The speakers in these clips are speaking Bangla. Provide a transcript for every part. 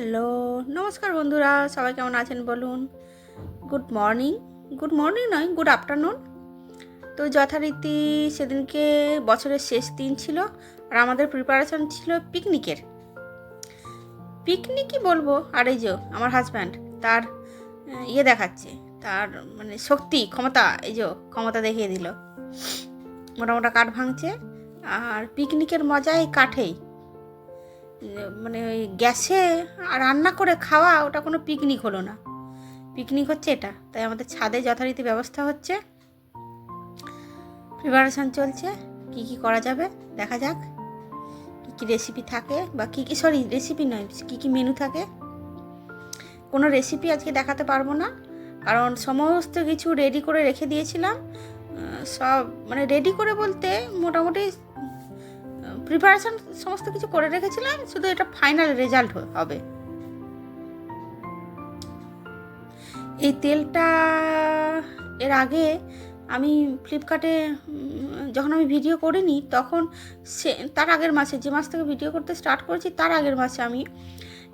হ্যালো, নমস্কার বন্ধুরা, সবাই কেমন আছেন বলুন। গুড মর্নিং নয়, গুড আফটারনুন। তো যথারীতি সেদিনকে বছরের শেষ দিন ছিল, আর আমাদের প্রিপারেশন ছিল পিকনিকই বলবো। আর এই যে আমার হাজব্যান্ড তার দেখাচ্ছে, তার মানে শক্তি ক্ষমতা, এই যে ক্ষমতা দেখিয়ে দিল। মোটা কাঠ ভাঙছে, আর পিকনিকের মজা এই কাঠেই, মানে ওই গ্যাসে রান্না করে খাওয়া, ওটা কোনো পিকনিক হলো না। পিকনিক হচ্ছে এটা। তাই আমাদের ছাদে যথারীতি ব্যবস্থা হচ্ছে, প্রিপারেশান চলছে। কি করা যাবে দেখা যাক, কি রেসিপি থাকে, বা রেসিপি নয়, কি মেনু থাকে। কোনো রেসিপি আজকে দেখাতে পারবো না, কারণ সমস্ত কিছু রেডি করে রেখে দিয়েছিলাম। সব মানে রেডি করে বলতে মোটামুটি প্রিপারেশান সমস্ত কিছু করে রেখেছিলাম, শুধু এটা ফাইনাল রেজাল্ট হবে। এই তেলটা এর আগে আমি ফ্লিপকার্টে যখন আমি ভিডিও করিনি, তখন তার আগের মাসে, যে মাস থেকে ভিডিও করতে স্টার্ট করেছি তার আগের মাসে আমি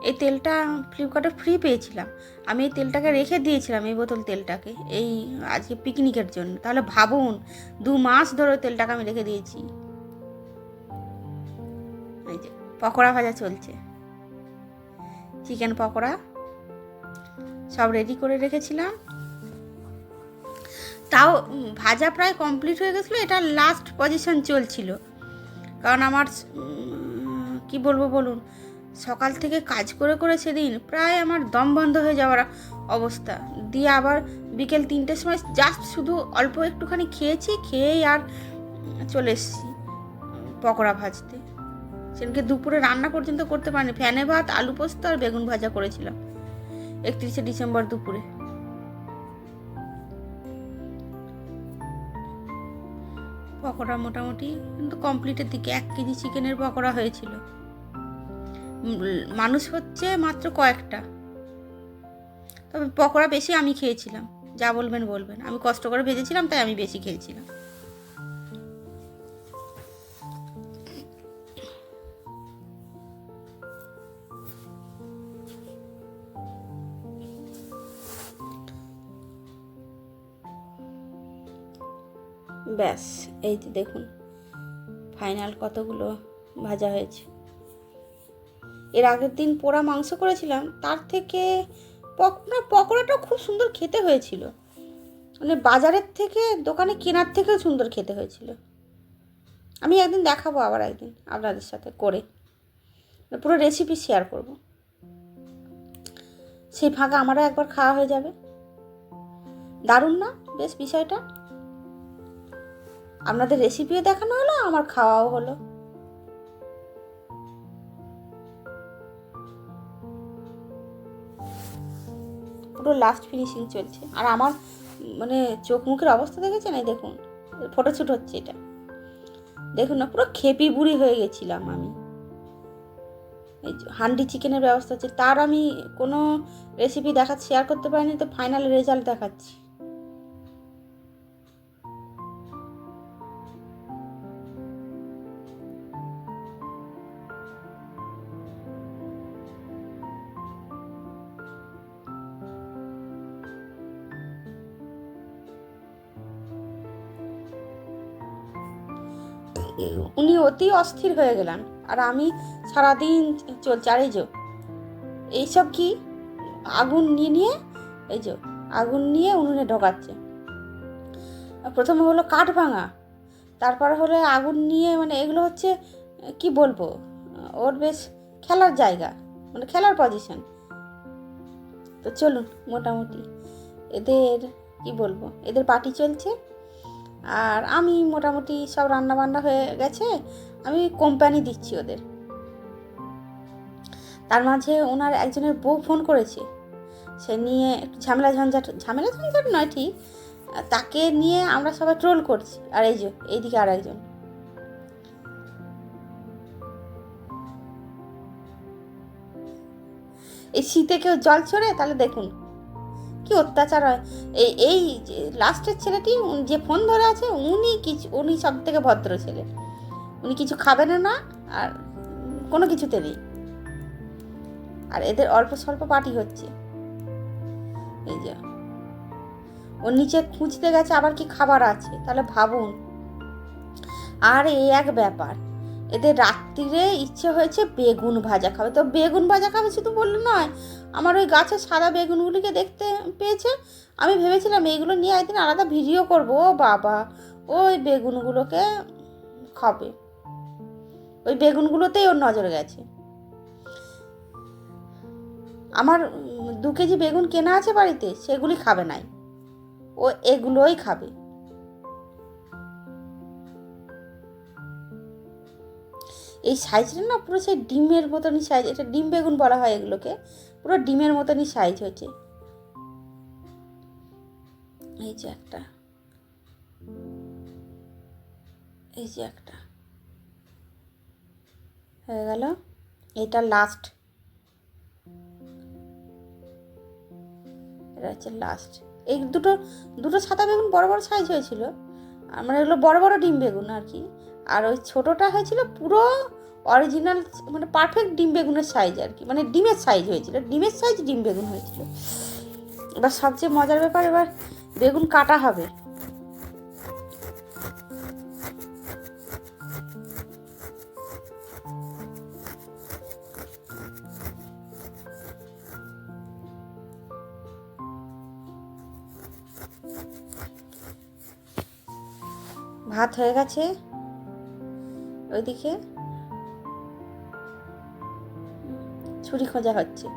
এই তেলটা ফ্লিপকার্টে ফ্রি পেয়েছিলাম। আমি এই তেলটাকে রেখে দিয়েছিলাম, এই বোতল তেলটাকে, এই আজকে পিকনিকের জন্য। তাহলে ভাবুন, 2 মাস ধরে তেলটাকে আমি রেখে দিয়েছি। এই যে পকোড়া ভাজা চলছে, চিকেন পকোড়া সব রেডি করে রেখেছিলাম। তাও ভাজা প্রায় কমপ্লিট হয়ে গেছিলো, এটা লাস্ট পজিশন চলছিল। কারণ আমার কি বলবো বলুন, সকাল থেকে কাজ করে সেদিন প্রায় আমার দম বন্ধ হয়ে যাওয়ার অবস্থা। দিয়ে আবার বিকেল 3টের সময় জাস্ট শুধু অল্প একটুখানি খেয়েই আর চলে এসেছি পকোড়া ভাজতে। সেদিনকে দুপুরে রান্না পর্যন্ত করতে পারিনি। ফ্যানে ভাত, আলু পোস্ত আর বেগুন ভাজা করেছিলাম 31শে ডিসেম্বর দুপুরে। পকোড়া মোটামুটি কিন্তু কমপ্লিটের দিকে, 1 কেজি চিকেনের পকোড়া হয়েছিল। মানুষ হচ্ছে মাত্র কয়েকটা, তবে পকোড়া বেশি আমি খেয়েছিলাম। যা বলবেন, আমি কষ্ট করে ভেজেছিলাম, তাই আমি বেশি খেয়েছিলাম। ব্যাস, এই যে দেখুন ফাইনাল কতগুলো ভাজা হয়েছে। এর আগের দিন পোড়া মাংস করেছিলাম, তার থেকে পকোড়াটা খুব সুন্দর খেতে হয়েছিল। মানে বাজারের থেকে, দোকানে কেনার থেকেও সুন্দর খেতে হয়েছিল। আমি একদিন দেখাবো, আবার একদিন আপনাদের সাথে করে পুরো রেসিপি শেয়ার করব। সেই ফাঁকা আমারও একবার খাওয়া হয়ে যাবে। দারুণ না বেশ বিষয়টা? আপনাদের রেসিপিও দেখানো হলো, আমার খাওয়াও হলো। পুরো লাস্ট ফিনিশিং চলছে। আর আমার মানে চোখ মুখের অবস্থা দেখেছেন? এই দেখুন, ফটোশ্যুট হচ্ছে এটা, দেখুন না, পুরো খেপি বুড়ি হয়ে গেছিলাম আমি। এই হান্ডি চিকেনের ব্যবস্থা হচ্ছে, তার আমি কোনো রেসিপি শেয়ার করতে পারিনি, তো ফাইনাল রেজাল্ট দেখাচ্ছি। উনি অতি অস্থির হয়ে গেলেন, আর আমি সারাদিন চলছে। আর এই যে এইসব কি আগুন নিয়ে এই যে আগুন নিয়ে উনুনে ঢোকাচ্ছে। প্রথমে হলো কাঠ ভাঙা, তারপর হলো আগুন নিয়ে, মানে এগুলো হচ্ছে কি বলবো, ওর বেশ খেলার জায়গা, মানে খেলার পজিশন। তো চলুন, মোটামুটি এদের কি বলবো, এদের পার্টি চলছে। আর আমি মোটামুটি সব রান্নাবান্না হয়ে গেছে, আমি কোম্পানি দিচ্ছি ওদের। তার মাঝে ওনার একজনের বউ ফোন করেছে, সে নিয়ে একটু ঝামেলা ঝঞ্ঝাট নয় ঠিক, তাকে নিয়ে আমরা সবাই ট্রোল করছি। আর এই যে এইদিকে আর একজন, এই শীতে কেউ জল ছড়ে, তাহলে দেখুন কি অত্যাচার হয়। এই লাস্টের ছেলেটি যে ফোন ধরে আছে, উনি সব থেকে ভদ্র ছেলে। উনি কিছু খাবেন না, আর কোনো কিছুতে নেই। আর এদের অল্প স্বল্প পার্টি হচ্ছে। এই যে ওর নিচে খুঁজতে গেছে আবার কি খাবার আছে, তাহলে ভাবুন। আর এই এক ব্যাপার, এদের রাত্রিরে ইচ্ছে হয়েছে বেগুন ভাজা খাবে। তো বেগুন ভাজা খাবে শুধু বললে নয়, আমার ওই গাছের সাদা বেগুনগুলিকে দেখতে পেয়েছে। আমি ভেবেছিলাম এইগুলো নিয়ে একদিন আলাদা ভিডিও করব। ও বাবা, ওই বেগুনগুলোকে খাবে, ওই বেগুনগুলোতেই ওর নজর গেছে। আমার 2 কেজি বেগুন কেনা আছে বাড়িতে, সেগুলি খাবে নাই, ও এগুলোই খাবে। এই সাইজটা না পুরো সেই ডিমের মতনই সাইজ, এটা ডিম বেগুন বলা হয় এগুলোকে, পুরো ডিমের মতনই সাইজ হয়েছে। এই যে একটা, এই যে একটা হয়ে গেল, এটা লাস্ট, এটা হচ্ছে লাস্ট। এই দুটো সাদা বেগুন বড় বড় সাইজ হয়েছিল, মানে এগুলো বড় বড় ডিম বেগুন আর কি। আর ওই ছোটোটা হয়েছিল পুরো অরিজিনাল, মানে পারফেক্ট ডিম বেগুনের সাইজ আর কি, মানে ডিমের সাইজ হয়েছিল, ডিমের সাইজ ডিম বেগুন হয়েছিল। এবার সবচেয়ে মজার ব্যাপার, এবার বেগুন কাটা হবে। ভাত হয়ে গেছে, ওইদিকে ছুরি খোঁজা হচ্ছে।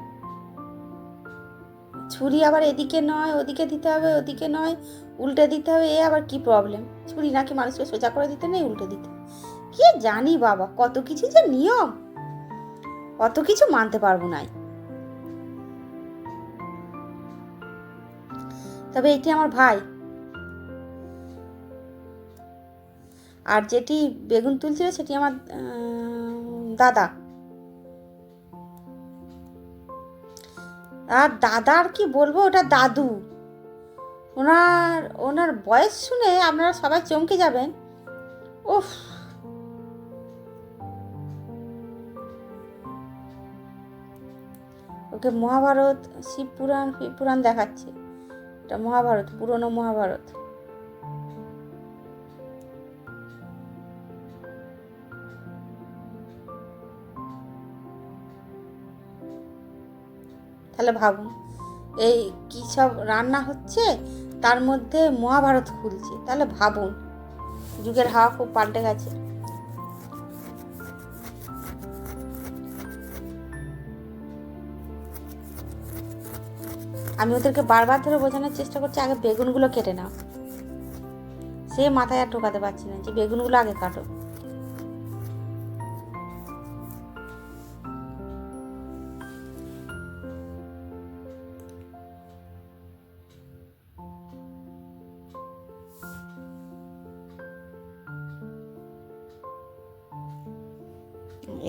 ছুরি আবার এদিকে নয় ওদিকে দিতে হবে, ওদিকে নয় উল্টে দিতে হবে, এ আবার কি প্রবলেম? ছুরি নাকি মানুষকে সোজা করে দিতে নেই, উল্টে দিতে? কি জানি বাবা, কত কিছু যে নিয়ম, কত কিছু মানতে পারবো না। তবে এটি আমার ভাই, আর যেটি বেগুন তুলছিল সেটি আমার দাদা। আর দাদার কি বলবো, ওটা দাদু। ওনার বয়স শুনে আপনারা সবাই চমকে যাবেন। উফ, ওকে মহাভারত, শিবপুরাণ পুরাণ দেখাচ্ছে। এটা মহাভারত, পুরনো মহাভারত। তাহলে ভাবুন, এই কী সব রান্না হচ্ছে, তার মধ্যে মহাভারত খুলছে, তাহলে ভাবুন, যুগের হাওয়া খুব পাল্টে গেছে। আমি ওদেরকে বারবার ধরে বোঝানোর চেষ্টা করছি, আগে বেগুনগুলো কেটে নাও। সে মাথায় আর ঢোকাতে পারছি না যে বেগুনগুলো আগে কাটো।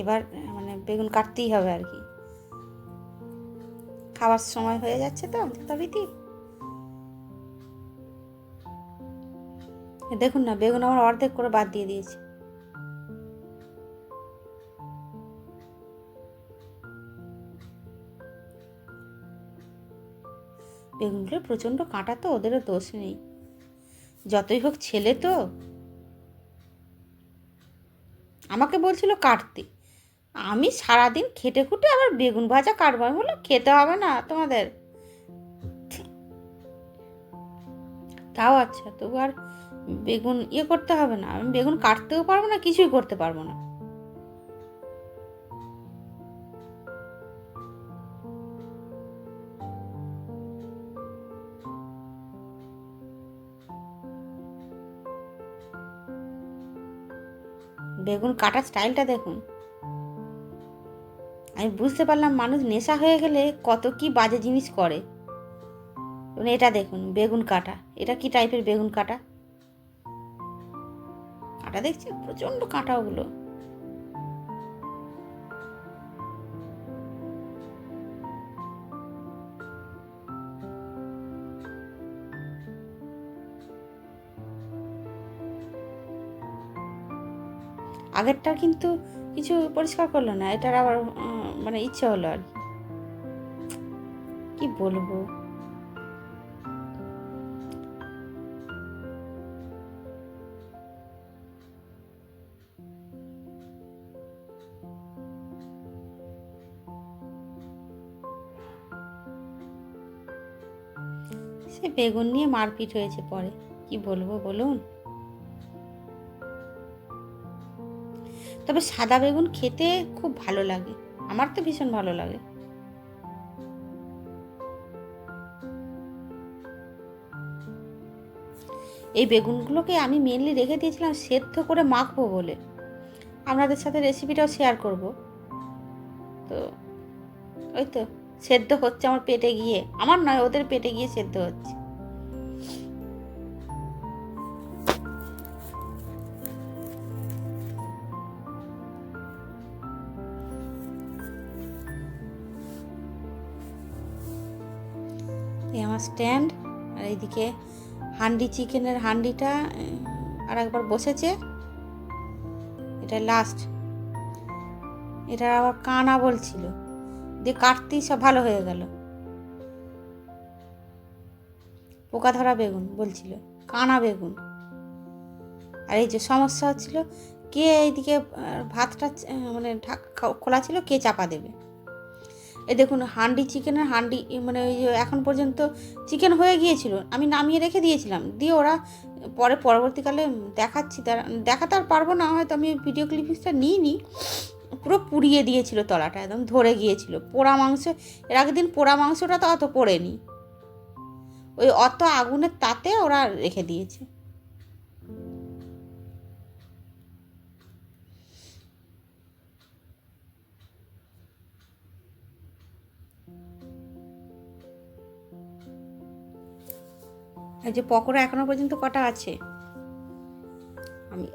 এবার মানে বেগুন কাটতেই হবে আর কি, খাবার সময় হয়ে যাচ্ছে তো তবেই। দেখুন না, বেগুন আমার অর্ধেক করে বাদ দিয়ে দিয়েছে। বেগুনগুলো প্রচণ্ড কাঁটা, তো ওদেরও দোষ নেই, যতই হোক ছেলে তো। আমাকে বলছিল কাটতে, আমি সারাদিন খেটে খুটে আবার বেগুন ভাজা কাটবো, আমি বললাম খেতে হবে না তোমাদের। তাও আচ্ছা, তবু আর বেগুন করতে হবে না, আমি বেগুন কাটতেও পারবো না, কিছুই করতে পারবো না। বেগুন কাটার স্টাইলটা দেখুন, আমি বুঝতে পারলাম মানুষ নেশা হয়ে গেলে কত কি বাজে জিনিস করে। এটা দেখুন বেগুন কাটা, এটা কি টাইপের বেগুন কাটা, কাটা দেখছেন, প্রচণ্ড কাঁটা ওগুলো। আগেরটা কিন্তু কিছু পরিষ্কার করলো না, এটার আবার মানে ইচ্ছে হলো আর কি। কি বলবো। সে বেগুন নিয়ে মারপিট হয়েছে পরে, কি বলবো বলুন। তবে সাদা বেগুন খেতে খুব ভালো লাগে, আমার তো ভীষণ ভালো লাগে। এই বেগুনগুলোকে আমি মেনলি রেখে দিয়েছিলাম সেদ্ধ করে মাখবো বলে, আপনাদের সাথে রেসিপিটাও শেয়ার করব। তো ওই তো সেদ্ধ হচ্ছে আমার পেটে গিয়ে, আমার নয় ওদের পেটে গিয়ে সেদ্ধ হচ্ছে। এই আমার স্ট্যান্ড, আর এইদিকে হান্ডি, চিকেনের হান্ডিটা আর একবার বসেছে, এটা লাস্ট। এটা আবার কানা বলছিল, দিয়ে কাটতেই সব ভালো হয়ে গেল। পোকা ধরা বেগুন বলছিল, কানা বেগুন। আর এই যে সমস্যা হচ্ছিল, কে এইদিকে ভাতটা মানে খোলা ছিল, কে চাপা দেবে। এই দেখুন হান্ডি, চিকেনের হান্ডি, মানে ওই যে এখন পর্যন্ত চিকেন হয়ে গিয়েছিল, আমি নামিয়ে রেখে দিয়েছিলাম। দিয়ে ওরা পরবর্তীকালে দেখাতে আর পারবো না, হয়তো আমি ভিডিও ক্লিপিংসটা নিইনি, পুরো পুড়িয়ে দিয়েছিল, তলাটা একদম ধরে গিয়েছিল। পোড়া মাংস, এর আগের দিন পোড়া মাংসটা তো অত পড়েনি, ওই অত আগুনের তাতে ওরা রেখে দিয়েছে। এই যে পকোড়া এখনো পর্যন্ত কটা আছে, আমি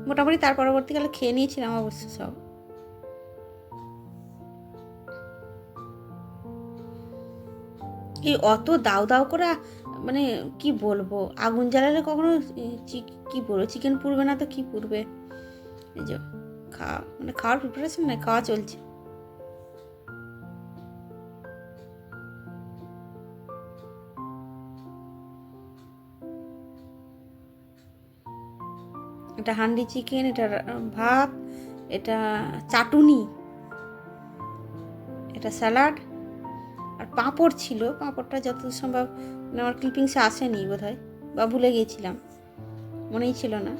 মোটামুটি তার পরবর্তীকালে খেয়ে নিয়েছিলাম অবশ্য সব। এই অত দাও দাও করে, মানে কি বলবো, আগুন জ্বালালে কখনো কি বলবো, চিকেন পুড়বে না তো কি পুড়বে। এই যে খাওয়ার প্রিপারেশন নয়, খাওয়া চলছে। এটা হান্ডি চিকেন, এটা ভাত, এটা চাটুনি, এটা স্যালাড, আর পাঁপড় ছিল। পাঁপড়টা যত সম্ভব মানে আমার ক্লিপিংসে আসেনি বোধ হয়, বা ভুলে গিয়েছিলাম, মনেই ছিল না।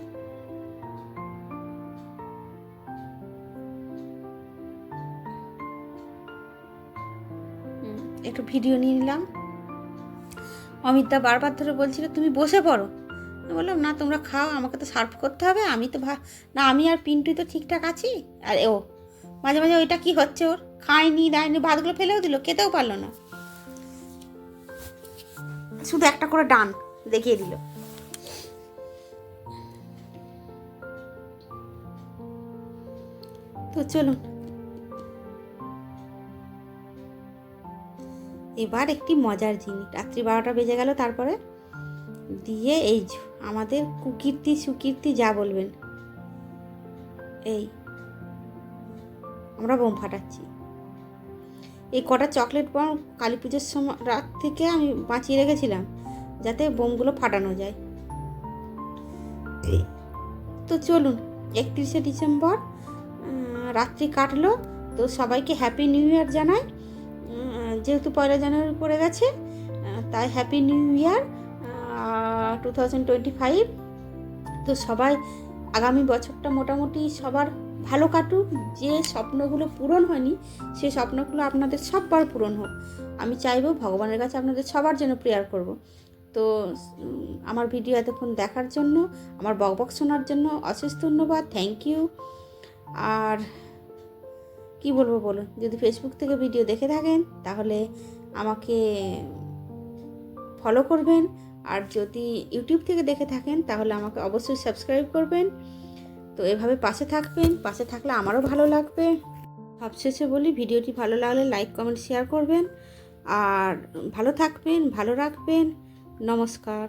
একটু ভিডিও নিয়ে নিলাম। অমিতদা বারবার ধরে বলছিল তুমি বসে পড়ো, আমি বললাম না তোমরা খাও, আমাকে তো সার্ভ করতে হবে। আমি তো না, আমি আর পিন্টুই তো ঠিকঠাক আছি। আর ও মাঝে মাঝে ওইটা কি হচ্ছে, ওর খায়নি দায়নি, ভাতগুলো ফেলেও দিল, খেতেও পারলো না, শুধু একটা করে ডান দেখিয়ে দিল। তো চলুন এবার একটি মজার জিনিস, রাত্রি 12টা বেজে গেল, তারপরে দিয়ে এই আমাদের কুকীর্তি সুকীর্তি যা বলবেন, এই আমরা বোম ফাটাচ্ছি। এই কটা চকলেট বোম কালী পুজোর সময় রাত থেকে আমি বাঁচিয়ে রেখেছিলাম, যাতে বোমগুলো ফাটানো যায়। তো চলুন 31শে ডিসেম্বর রাত্রি কাটলো, তো সবাইকে হ্যাপি নিউ ইয়ার জানাই। যেহেতু 1 জানুয়ারি পড়ে গেছে, তাই হ্যাপি নিউ ইয়ার 2025। তো সবাই আগামী বছরটা মোটামুটি সবার ভালো কাটুক, যে স্বপ্নগুলো পূরণ হয়নি সেই স্বপ্নগুলো আপনাদের সববার পূরণ হোক। আমি চাইবো, ভগবানের কাছে আপনাদের সবার জন্য প্রেয়ার করব। তো আমার ভিডিও এতক্ষণ দেখার জন্য, আমার বকবক শোনার জন্য অশেষ ধন্যবাদ, থ্যাংক ইউ। আর কি বলবো বলুন, যদি ফেসবুক থেকে ভিডিও দেখে থাকেন তাহলে আমাকে ফলো করবেন, আর যদি ইউটিউব থেকে দেখে থাকেন তাহলে আমাকে অবশ্যই সাবস্ক্রাইব করবেন। তো এভাবে পাশে থাকবেন, পাশে থাকলে আমারও ভালো লাগবে। সবশেষে বলি, ভিডিওটি ভালো লাগলে লাইক কমেন্ট শেয়ার করবেন, আর ভালো থাকবেন, ভালো রাখবেন। নমস্কার।